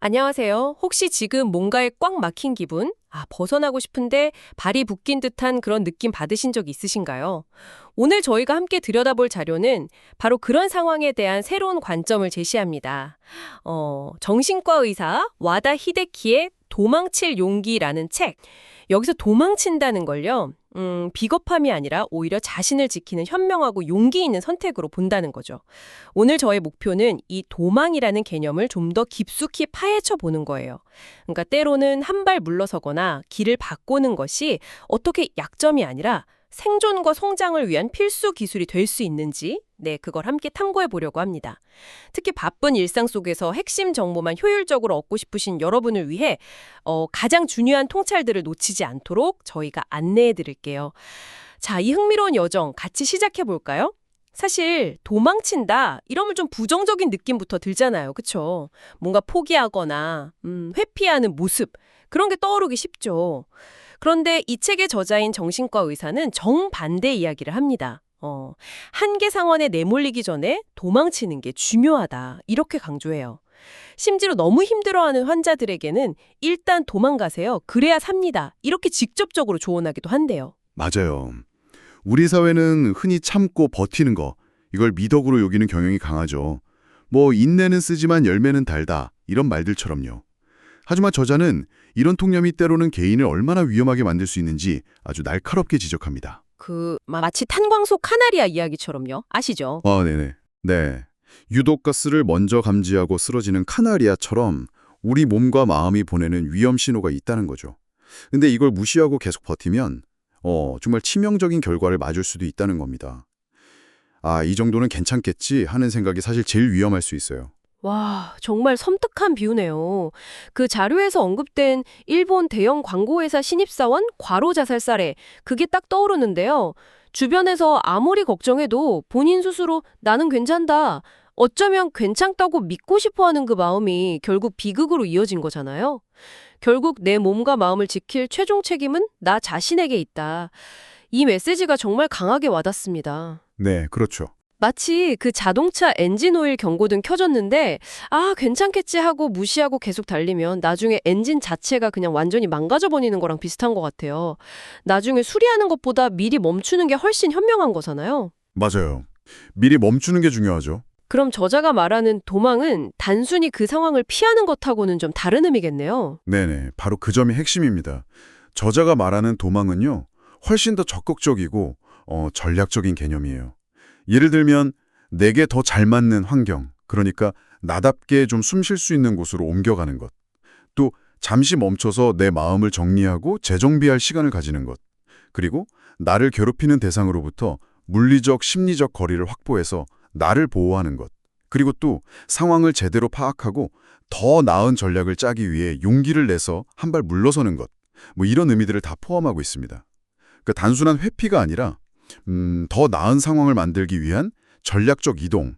안녕하세요. 혹시 지금 뭔가에 꽉 막힌 기분? 벗어나고 싶은데 발이 묶인 듯한 그런 느낌 받으신 적 있으신가요? 오늘 저희가 함께 들여다볼 자료는 바로 그런 상황에 대한 새로운 관점을 제시합니다. 정신과 의사 와다 히데키의 도망칠 용기라는 책. 여기서 도망친다는 걸요. 비겁함이 아니라 오히려 자신을 지키는 현명하고 용기 있는 선택으로 본다는 거죠. 오늘 저의 목표는 이 도망이라는 개념을 좀 더 깊숙이 파헤쳐 보는 거예요. 그러니까 때로는 한 발 물러서거나 길을 바꾸는 것이 어떻게 약점이 아니라 생존과 성장을 위한 필수 기술이 될 수 있는지, 그걸 함께 탐구해 보려고 합니다. 특히 바쁜 일상 속에서 핵심 정보만 효율적으로 얻고 싶으신 여러분을 위해 가장 중요한 통찰들을 놓치지 않도록 저희가 안내해 드릴게요. 자, 이 흥미로운 여정 같이 시작해 볼까요? 사실 도망친다 이러면 좀 부정적인 느낌부터 들잖아요. 그쵸? 뭔가 포기하거나 회피하는 모습 그런 게 떠오르기 쉽죠. 그런데 이 책의 저자인 정신과 의사는 정반대 이야기를 합니다. 한계 상황에 내몰리기 전에 도망치는 게 중요하다. 이렇게 강조해요. 심지어 너무 힘들어하는 환자들에게는 일단 도망가세요. 그래야 삽니다. 이렇게 직접적으로 조언하기도 한대요. 맞아요. 우리 사회는 흔히 참고 버티는 거, 이걸 미덕으로 여기는 경향이 강하죠. 뭐 인내는 쓰지만 열매는 달다, 이런 말들처럼요. 하지만 저자는 이런 통념이 때로는 개인을 얼마나 위험하게 만들 수 있는지 아주 날카롭게 지적합니다. 마치 탄광소 카나리아 이야기처럼요. 아시죠? 네네. 네. 유독가스를 먼저 감지하고 쓰러지는 카나리아처럼 우리 몸과 마음이 보내는 위험 신호가 있다는 거죠. 근데 이걸 무시하고 계속 버티면 정말 치명적인 결과를 맞을 수도 있다는 겁니다. 이 정도는 괜찮겠지 하는 생각이 사실 제일 위험할 수 있어요. 와, 정말 섬뜩한 비유네요. 그 자료에서 언급된 일본 대형 광고회사 신입사원 과로 자살 사례, 그게 딱 떠오르는데요. 주변에서 아무리 걱정해도 본인 스스로 나는 괜찮다, 어쩌면 괜찮다고 믿고 싶어하는 그 마음이 결국 비극으로 이어진 거잖아요. 결국 내 몸과 마음을 지킬 최종 책임은 나 자신에게 있다. 이 메시지가 정말 강하게 와닿습니다. 네, 그렇죠. 마치 그 자동차 엔진 오일 경고등 켜졌는데 괜찮겠지 하고 무시하고 계속 달리면 나중에 엔진 자체가 그냥 완전히 망가져 버리는 거랑 비슷한 것 같아요. 나중에 수리하는 것보다 미리 멈추는 게 훨씬 현명한 거잖아요. 맞아요. 미리 멈추는 게 중요하죠. 그럼 저자가 말하는 도망은 단순히 그 상황을 피하는 것하고는 좀 다른 의미겠네요. 네네, 바로 그 점이 핵심입니다. 저자가 말하는 도망은요, 훨씬 더 적극적이고 전략적인 개념이에요. 예를 들면 내게 더 잘 맞는 환경, 그러니까 나답게 좀 숨 쉴 수 있는 곳으로 옮겨가는 것. 또 잠시 멈춰서 내 마음을 정리하고 재정비할 시간을 가지는 것. 그리고 나를 괴롭히는 대상으로부터 물리적, 심리적 거리를 확보해서 나를 보호하는 것. 그리고 또 상황을 제대로 파악하고 더 나은 전략을 짜기 위해 용기를 내서 한 발 물러서는 것. 뭐 이런 의미들을 다 포함하고 있습니다. 그러니까 단순한 회피가 아니라 더 나은 상황을 만들기 위한 전략적 이동,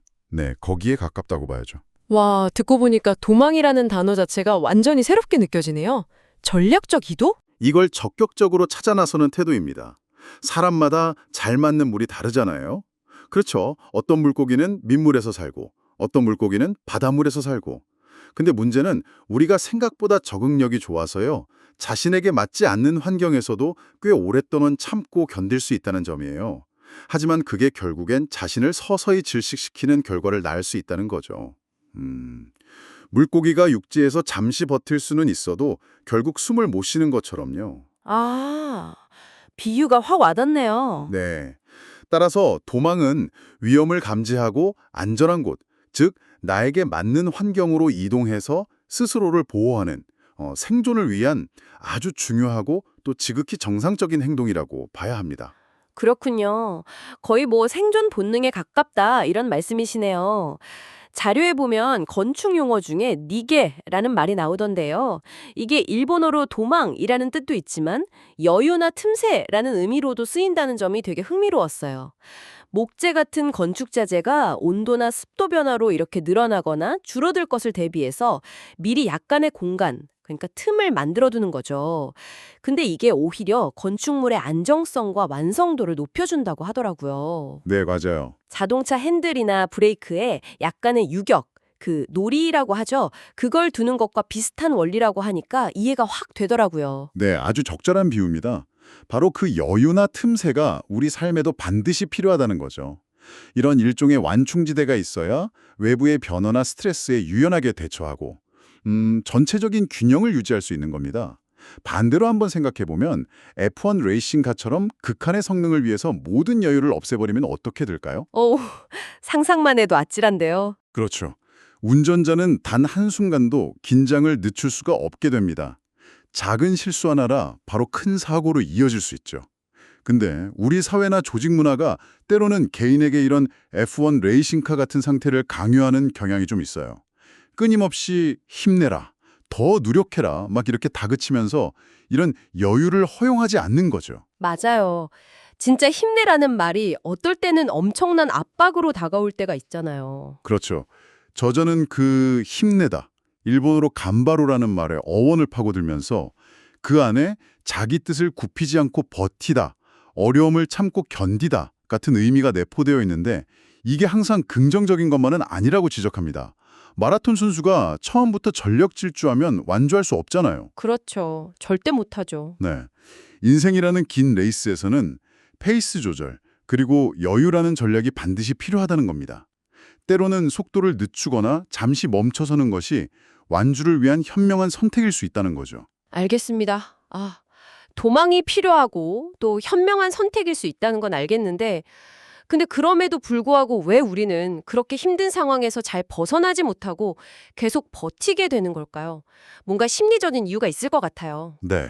거기에 가깝다고 봐야죠. 와, 듣고 보니까 도망이라는 단어 자체가 완전히 새롭게 느껴지네요. 전략적 이도? 이걸 적극적으로 찾아 나서는 태도입니다. 사람마다 잘 맞는 물이 다르잖아요. 그렇죠. 어떤 물고기는 민물에서 살고 어떤 물고기는 바닷물에서 살고. 근데 문제는 우리가 생각보다 적응력이 좋아서요. 자신에게 맞지 않는 환경에서도 꽤 오랫동안 참고 견딜 수 있다는 점이에요. 하지만 그게 결국엔 자신을 서서히 질식시키는 결과를 낳을 수 있다는 거죠. 물고기가 육지에서 잠시 버틸 수는 있어도 결국 숨을 못 쉬는 것처럼요. 비유가 확 와닿네요. 네. 따라서 도망은 위험을 감지하고 안전한 곳, 즉 나에게 맞는 환경으로 이동해서 스스로를 보호하는 생존을 위한 아주 중요하고 또 지극히 정상적인 행동이라고 봐야 합니다. 그렇군요. 거의 생존 본능에 가깝다 이런 말씀이시네요. 자료에 보면 건축 용어 중에 니게라는 말이 나오던데요. 이게 일본어로 도망이라는 뜻도 있지만 여유나 틈새라는 의미로도 쓰인다는 점이 되게 흥미로웠어요. 목재 같은 건축 자재가 온도나 습도 변화로 이렇게 늘어나거나 줄어들 것을 대비해서 미리 약간의 공간, 그러니까 틈을 만들어두는 거죠. 근데 이게 오히려 건축물의 안정성과 완성도를 높여준다고 하더라고요. 네, 맞아요. 자동차 핸들이나 브레이크에 약간의 유격, 그 놀이라고 하죠. 그걸 두는 것과 비슷한 원리라고 하니까 이해가 확 되더라고요. 네, 아주 적절한 비유입니다. 바로 그 여유나 틈새가 우리 삶에도 반드시 필요하다는 거죠. 이런 일종의 완충지대가 있어야 외부의 변화나 스트레스에 유연하게 대처하고 전체적인 균형을 유지할 수 있는 겁니다. 반대로 한번 생각해보면 F1 레이싱카처럼 극한의 성능을 위해서 모든 여유를 없애버리면 어떻게 될까요? 오, 상상만 해도 아찔한데요. 그렇죠. 운전자는 단 한순간도 긴장을 늦출 수가 없게 됩니다. 작은 실수 하나라 바로 큰 사고로 이어질 수 있죠. 근데 우리 사회나 조직 문화가 때로는 개인에게 이런 F1 레이싱카 같은 상태를 강요하는 경향이 좀 있어요. 끊임없이 힘내라, 더 노력해라 막 이렇게 다그치면서 이런 여유를 허용하지 않는 거죠. 맞아요. 진짜 힘내라는 말이 어떨 때는 엄청난 압박으로 다가올 때가 있잖아요. 그렇죠. 저자는 그 힘내다, 일본어로 간바로라는 말의 어원을 파고들면서 그 안에 자기 뜻을 굽히지 않고 버티다, 어려움을 참고 견디다 같은 의미가 내포되어 있는데 이게 항상 긍정적인 것만은 아니라고 지적합니다. 마라톤 선수가 처음부터 전력 질주하면 완주할 수 없잖아요. 그렇죠. 절대 못하죠. 네. 인생이라는 긴 레이스에서는 페이스 조절, 그리고 여유라는 전략이 반드시 필요하다는 겁니다. 때로는 속도를 늦추거나 잠시 멈춰서는 것이 완주를 위한 현명한 선택일 수 있다는 거죠. 알겠습니다. 아, 도망이 필요하고 또 현명한 선택일 수 있다는 건 알겠는데, 근데 그럼에도 불구하고 왜 우리는 그렇게 힘든 상황에서 잘 벗어나지 못하고 계속 버티게 되는 걸까요? 뭔가 심리적인 이유가 있을 것 같아요. 네.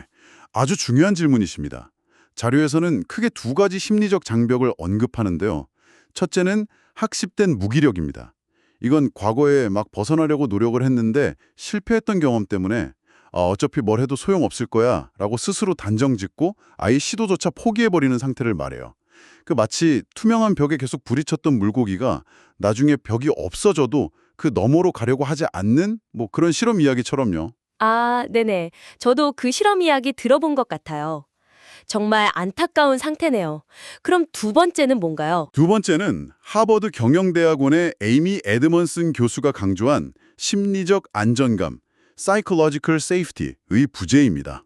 아주 중요한 질문이십니다. 자료에서는 크게 두 가지 심리적 장벽을 언급하는데요. 첫째는 학습된 무기력입니다. 이건 과거에 막 벗어나려고 노력을 했는데 실패했던 경험 때문에 어차피 뭘 해도 소용없을 거야 라고 스스로 단정짓고 아예 시도조차 포기해버리는 상태를 말해요. 그 마치 투명한 벽에 계속 부딪혔던 물고기가 나중에 벽이 없어져도 그 너머로 가려고 하지 않는 뭐 그런 실험 이야기처럼요. 아, 네네. 저도 그 실험 이야기 들어본 것 같아요. 정말 안타까운 상태네요. 그럼 두 번째는 뭔가요? 두 번째는 하버드 경영대학원의 에이미 에드먼슨 교수가 강조한 심리적 안정감, psychological safety의 부재입니다.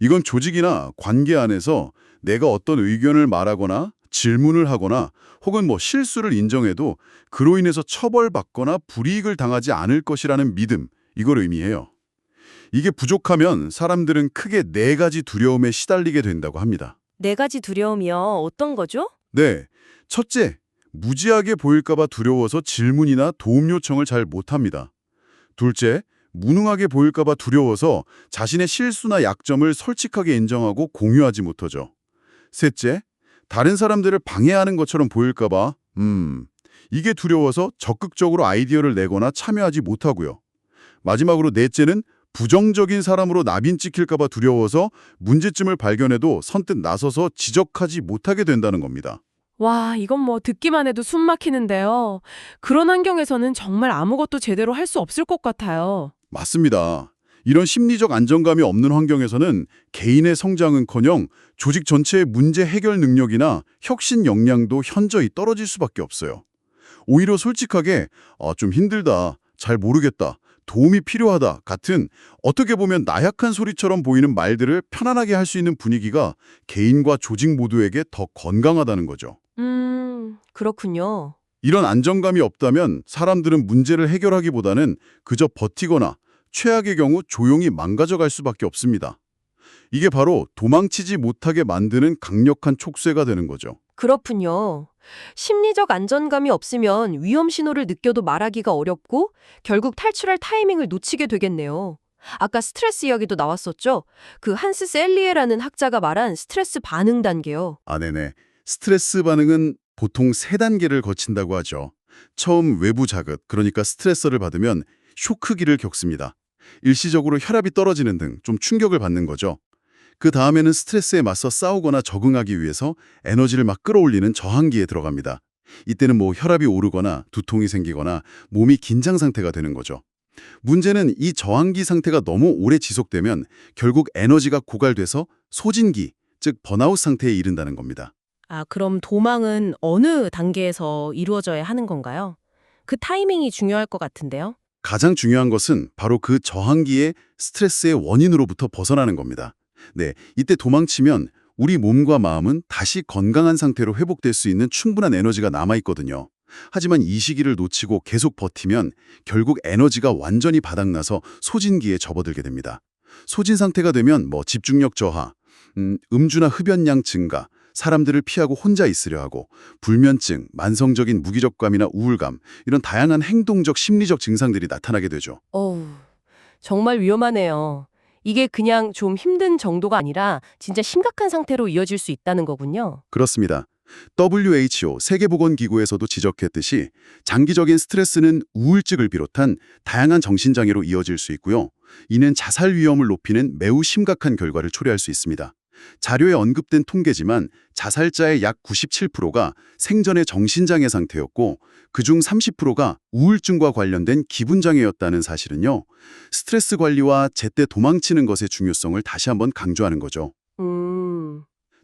이건 조직이나 관계 안에서 내가 어떤 의견을 말하거나 질문을 하거나 혹은 실수를 인정해도 그로 인해서 처벌받거나 불이익을 당하지 않을 것이라는 믿음, 이걸 의미해요. 이게 부족하면 사람들은 크게 네 가지 두려움에 시달리게 된다고 합니다. 네 가지 두려움이요. 어떤 거죠? 네, 첫째, 무지하게 보일까 봐 두려워서 질문이나 도움 요청을 잘 못합니다. 둘째, 무능하게 보일까 봐 두려워서 자신의 실수나 약점을 솔직하게 인정하고 공유하지 못하죠. 셋째, 다른 사람들을 방해하는 것처럼 보일까 봐 이게 두려워서 적극적으로 아이디어를 내거나 참여하지 못하고요. 마지막으로 넷째는 부정적인 사람으로 나빈 찍힐까 봐 두려워서 문제점을 발견해도 선뜻 나서서 지적하지 못하게 된다는 겁니다. 와, 이건 듣기만 해도 숨 막히는데요. 그런 환경에서는 정말 아무것도 제대로 할 수 없을 것 같아요. 맞습니다. 이런 심리적 안정감이 없는 환경에서는 개인의 성장은커녕 조직 전체의 문제 해결 능력이나 혁신 역량도 현저히 떨어질 수밖에 없어요. 오히려 솔직하게 좀 힘들다, 잘 모르겠다, 도움이 필요하다 같은 어떻게 보면 나약한 소리처럼 보이는 말들을 편안하게 할 수 있는 분위기가 개인과 조직 모두에게 더 건강하다는 거죠. 그렇군요. 이런 안정감이 없다면 사람들은 문제를 해결하기보다는 그저 버티거나 최악의 경우 조용히 망가져갈 수밖에 없습니다. 이게 바로 도망치지 못하게 만드는 강력한 촉쇄가 되는 거죠. 그렇군요. 심리적 안전감이 없으면 위험 신호를 느껴도 말하기가 어렵고 결국 탈출할 타이밍을 놓치게 되겠네요. 아까 스트레스 이야기도 나왔었죠? 그 한스 셀리에라는 학자가 말한 스트레스 반응 단계요. 네네. 스트레스 반응은 보통 세 단계를 거친다고 하죠. 처음 외부 자극, 그러니까 스트레서를 받으면 쇼크기를 겪습니다. 일시적으로 혈압이 떨어지는 등 좀 충격을 받는 거죠. 그 다음에는 스트레스에 맞서 싸우거나 적응하기 위해서 에너지를 막 끌어올리는 저항기에 들어갑니다. 이때는 혈압이 오르거나 두통이 생기거나 몸이 긴장 상태가 되는 거죠. 문제는 이 저항기 상태가 너무 오래 지속되면 결국 에너지가 고갈돼서 소진기, 즉 번아웃 상태에 이른다는 겁니다. 아, 그럼 도망은 어느 단계에서 이루어져야 하는 건가요? 그 타이밍이 중요할 것 같은데요. 가장 중요한 것은 바로 그 저항기의 스트레스의 원인으로부터 벗어나는 겁니다. 네, 이때 도망치면 우리 몸과 마음은 다시 건강한 상태로 회복될 수 있는 충분한 에너지가 남아있거든요. 하지만 이 시기를 놓치고 계속 버티면 결국 에너지가 완전히 바닥나서 소진기에 접어들게 됩니다. 소진 상태가 되면 집중력 저하, 음주나 흡연량 증가, 사람들을 피하고 혼자 있으려 하고 불면증, 만성적인 무기력감이나 우울감 이런 다양한 행동적 심리적 증상들이 나타나게 되죠. 어우, 정말 위험하네요. 이게 그냥 좀 힘든 정도가 아니라 진짜 심각한 상태로 이어질 수 있다는 거군요. 그렇습니다. WHO 세계보건기구에서도 지적했듯이 장기적인 스트레스는 우울증을 비롯한 다양한 정신장애로 이어질 수 있고요. 이는 자살 위험을 높이는 매우 심각한 결과를 초래할 수 있습니다. 자료에 언급된 통계지만 자살자의 약 97%가 생전의 정신장애 상태였고 그중 30%가 우울증과 관련된 기분장애였다는 사실은요. 스트레스 관리와 제때 도망치는 것의 중요성을 다시 한번 강조하는 거죠.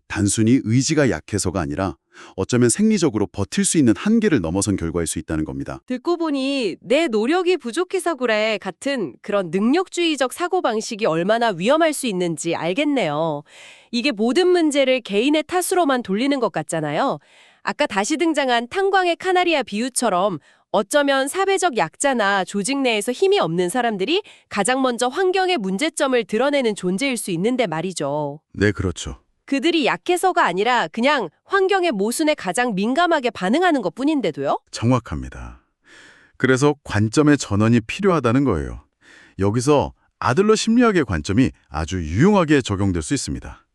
단순히 의지가 약해서가 아니라 어쩌면 생리적으로 버틸 수 있는 한계를 넘어선 결과일 수 있다는 겁니다. 듣고 보니 내 노력이 부족해서 그래 같은 그런 능력주의적 사고방식이 얼마나 위험할 수 있는지 알겠네요. 이게 모든 문제를 개인의 탓으로만 돌리는 것 같잖아요. 아까 다시 등장한 탄광의 카나리아 비유처럼 어쩌면 사회적 약자나 조직 내에서 힘이 없는 사람들이 가장 먼저 환경의 문제점을 드러내는 존재일 수 있는데 말이죠. 네, 그렇죠. 그들이 약해서가 아니라 그냥 환경의 모순에 가장 민감하게 반응하는 것뿐인데도요? 정확합니다. 그래서 관점의 전환이 필요하다는 거예요. 여기서 아들러 심리학의 관점이 아주 유용하게 적용될 수 있습니다.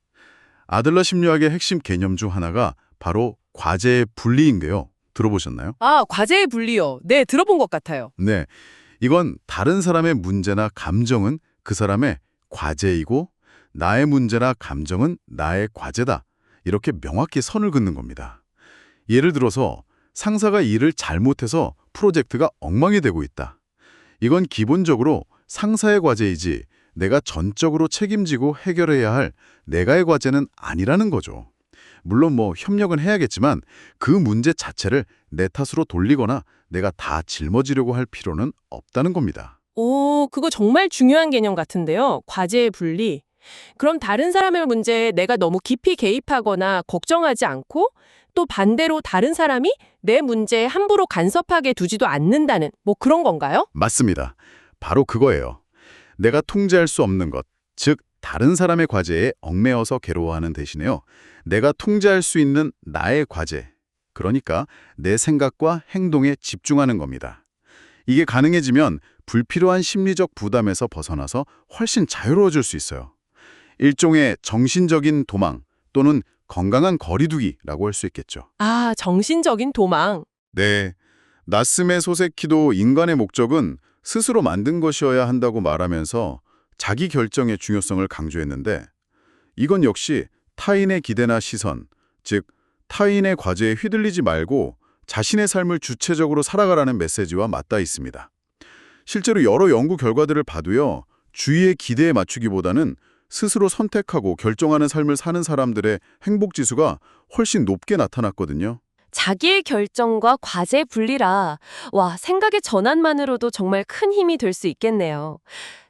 아들러 심리학의 핵심 개념 중 하나가 바로 과제의 분리인데요. 들어보셨나요? 아, 과제의 분리요. 네, 들어본 것 같아요. 네. 이건 다른 사람의 문제나 감정은 그 사람의 과제이고 나의 문제나 감정은 나의 과제다. 이렇게 명확히 선을 긋는 겁니다. 예를 들어서 상사가 일을 잘못해서 프로젝트가 엉망이 되고 있다. 이건 기본적으로 상사의 과제이지 내가 전적으로 책임지고 해결해야 할 내가의 과제는 아니라는 거죠. 물론 협력은 해야겠지만 그 문제 자체를 내 탓으로 돌리거나 내가 다 짊어지려고 할 필요는 없다는 겁니다. 오, 그거 정말 중요한 개념 같은데요. 과제의 분리. 그럼 다른 사람의 문제에 내가 너무 깊이 개입하거나 걱정하지 않고 또 반대로 다른 사람이 내 문제에 함부로 간섭하게 두지도 않는다는 그런 건가요? 맞습니다. 바로 그거예요. 내가 통제할 수 없는 것, 즉 다른 사람의 과제에 얽매여서 괴로워하는 대신에요. 내가 통제할 수 있는 나의 과제, 그러니까 내 생각과 행동에 집중하는 겁니다. 이게 가능해지면 불필요한 심리적 부담에서 벗어나서 훨씬 자유로워질 수 있어요. 일종의 정신적인 도망 또는 건강한 거리두기라고 할 수 있겠죠. 아, 정신적인 도망. 네, 나스메 소세키도 인간의 목적은 스스로 만든 것이어야 한다고 말하면서 자기 결정의 중요성을 강조했는데 이건 역시 타인의 기대나 시선, 즉 타인의 과제에 휘둘리지 말고 자신의 삶을 주체적으로 살아가라는 메시지와 맞닿아 있습니다. 실제로 여러 연구 결과들을 봐도요. 주위의 기대에 맞추기보다는 스스로 선택하고 결정하는 삶을 사는 사람들의 행복지수가 훨씬 높게 나타났거든요. 자기의 결정과 과제 분리라. 와, 생각의 전환만으로도 정말 큰 힘이 될 수 있겠네요.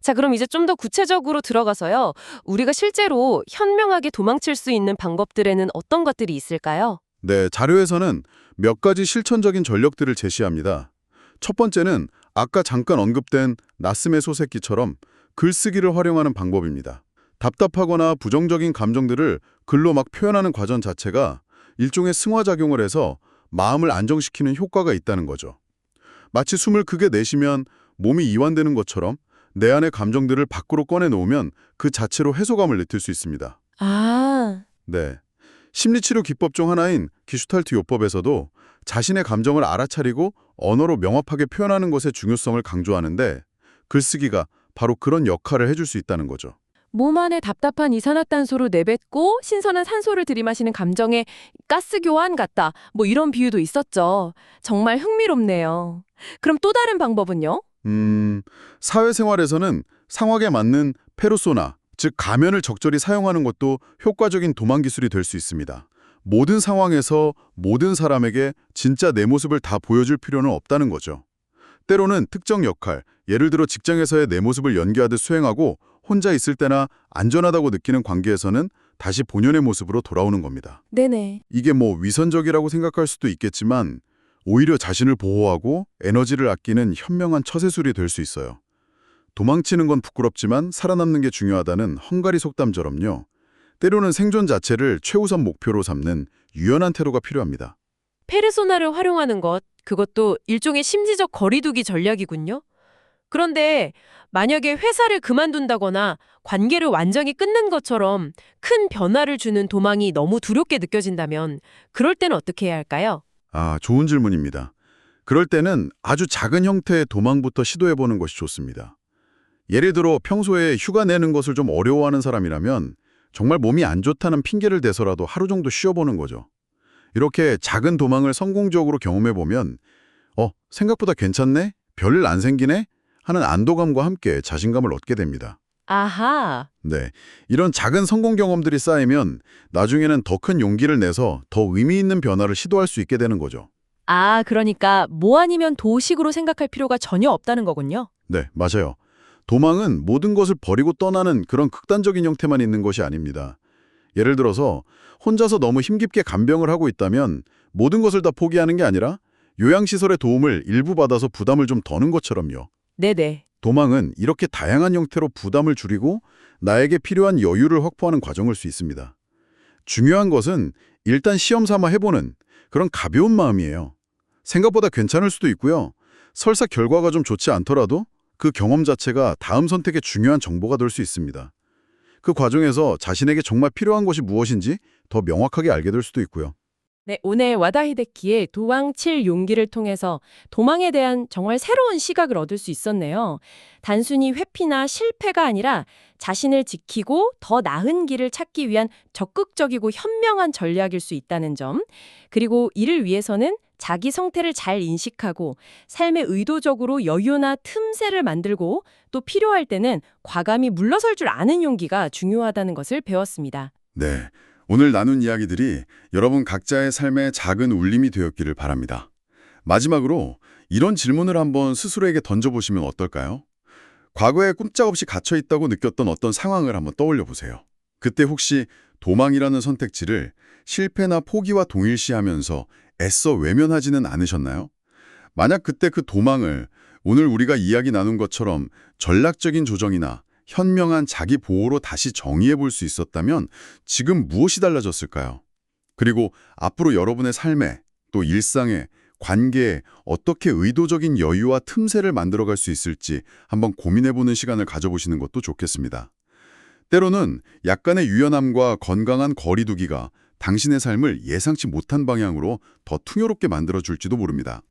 자, 그럼 이제 좀 더 구체적으로 들어가서요. 우리가 실제로 현명하게 도망칠 수 있는 방법들에는 어떤 것들이 있을까요? 네, 자료에서는 몇 가지 실천적인 전략들을 제시합니다. 첫 번째는 아까 잠깐 언급된 나스메 소세키처럼 글쓰기를 활용하는 방법입니다. 답답하거나 부정적인 감정들을 글로 막 표현하는 과정 자체가 일종의 승화작용을 해서 마음을 안정시키는 효과가 있다는 거죠. 마치 숨을 크게 내쉬면 몸이 이완되는 것처럼 내 안의 감정들을 밖으로 꺼내놓으면 그 자체로 해소감을 느낄 수 있습니다. 아, 네, 심리치료 기법 중 하나인 기슈탈트 요법에서도 자신의 감정을 알아차리고 언어로 명확하게 표현하는 것의 중요성을 강조하는데 글쓰기가 바로 그런 역할을 해줄 수 있다는 거죠. 몸 안에 답답한 이산화탄소를 내뱉고 신선한 산소를 들이마시는 감정의 가스 교환 같다. 이런 비유도 있었죠. 정말 흥미롭네요. 그럼 또 다른 방법은요? 사회생활에서는 상황에 맞는 페르소나, 즉 가면을 적절히 사용하는 것도 효과적인 도망 기술이 될 수 있습니다. 모든 상황에서 모든 사람에게 진짜 내 모습을 다 보여줄 필요는 없다는 거죠. 때로는 특정 역할, 예를 들어 직장에서의 내 모습을 연기하듯 수행하고 혼자 있을 때나 안전하다고 느끼는 관계에서는 다시 본연의 모습으로 돌아오는 겁니다. 네네. 이게 뭐 위선적이라고 생각할 수도 있겠지만 오히려 자신을 보호하고 에너지를 아끼는 현명한 처세술이 될 수 있어요. 도망치는 건 부끄럽지만 살아남는 게 중요하다는 헝가리 속담처럼요. 때로는 생존 자체를 최우선 목표로 삼는 유연한 태도가 필요합니다. 페르소나를 활용하는 것, 그것도 일종의 심리적 거리두기 전략이군요. 그런데 만약에 회사를 그만둔다거나 관계를 완전히 끊는 것처럼 큰 변화를 주는 도망이 너무 두렵게 느껴진다면 그럴 때는 어떻게 해야 할까요? 아, 좋은 질문입니다. 그럴 때는 아주 작은 형태의 도망부터 시도해보는 것이 좋습니다. 예를 들어 평소에 휴가 내는 것을 좀 어려워하는 사람이라면 정말 몸이 안 좋다는 핑계를 대서라도 하루 정도 쉬어보는 거죠. 이렇게 작은 도망을 성공적으로 경험해보면 생각보다 괜찮네? 별일 안 생기네? 하는 안도감과 함께 자신감을 얻게 됩니다. 아하. 네, 이런 작은 성공 경험들이 쌓이면 나중에는 더 큰 용기를 내서 더 의미 있는 변화를 시도할 수 있게 되는 거죠. 아, 그러니까 뭐 아니면 도식으로 생각할 필요가 전혀 없다는 거군요. 네, 맞아요. 도망은 모든 것을 버리고 떠나는 그런 극단적인 형태만 있는 것이 아닙니다. 예를 들어서 혼자서 너무 힘겹게 간병을 하고 있다면 모든 것을 다 포기하는 게 아니라 요양시설의 도움을 일부 받아서 부담을 좀 더는 것처럼요. 네네. 도망은 이렇게 다양한 형태로 부담을 줄이고 나에게 필요한 여유를 확보하는 과정일 수 있습니다. 중요한 것은 일단 시험 삼아 해보는 그런 가벼운 마음이에요. 생각보다 괜찮을 수도 있고요. 설사 결과가 좀 좋지 않더라도 그 경험 자체가 다음 선택의 중요한 정보가 될 수 있습니다. 그 과정에서 자신에게 정말 필요한 것이 무엇인지 더 명확하게 알게 될 수도 있고요. 네, 오늘 와다 히데키의 도망칠 용기를 통해서 도망에 대한 정말 새로운 시각을 얻을 수 있었네요. 단순히 회피나 실패가 아니라 자신을 지키고 더 나은 길을 찾기 위한 적극적이고 현명한 전략일 수 있다는 점, 그리고 이를 위해서는 자기 성태를 잘 인식하고 삶에 의도적으로 여유나 틈새를 만들고 또 필요할 때는 과감히 물러설 줄 아는 용기가 중요하다는 것을 배웠습니다. 네, 오늘 나눈 이야기들이 여러분 각자의 삶에 작은 울림이 되었기를 바랍니다. 마지막으로 이런 질문을 한번 스스로에게 던져보시면 어떨까요? 과거에 꼼짝없이 갇혀있다고 느꼈던 어떤 상황을 한번 떠올려 보세요. 그때 혹시 도망이라는 선택지를 실패나 포기와 동일시하면서 애써 외면하지는 않으셨나요? 만약 그때 그 도망을 오늘 우리가 이야기 나눈 것처럼 전략적인 조정이나 현명한 자기 보호로 다시 정의해 볼 수 있었다면 지금 무엇이 달라졌을까요? 그리고 앞으로 여러분의 삶에 또 일상에 관계에 어떻게 의도적인 여유와 틈새를 만들어갈 수 있을지 한번 고민해보는 시간을 가져보시는 것도 좋겠습니다. 때로는 약간의 유연함과 건강한 거리두기가 당신의 삶을 예상치 못한 방향으로 더 풍요롭게 만들어줄지도 모릅니다.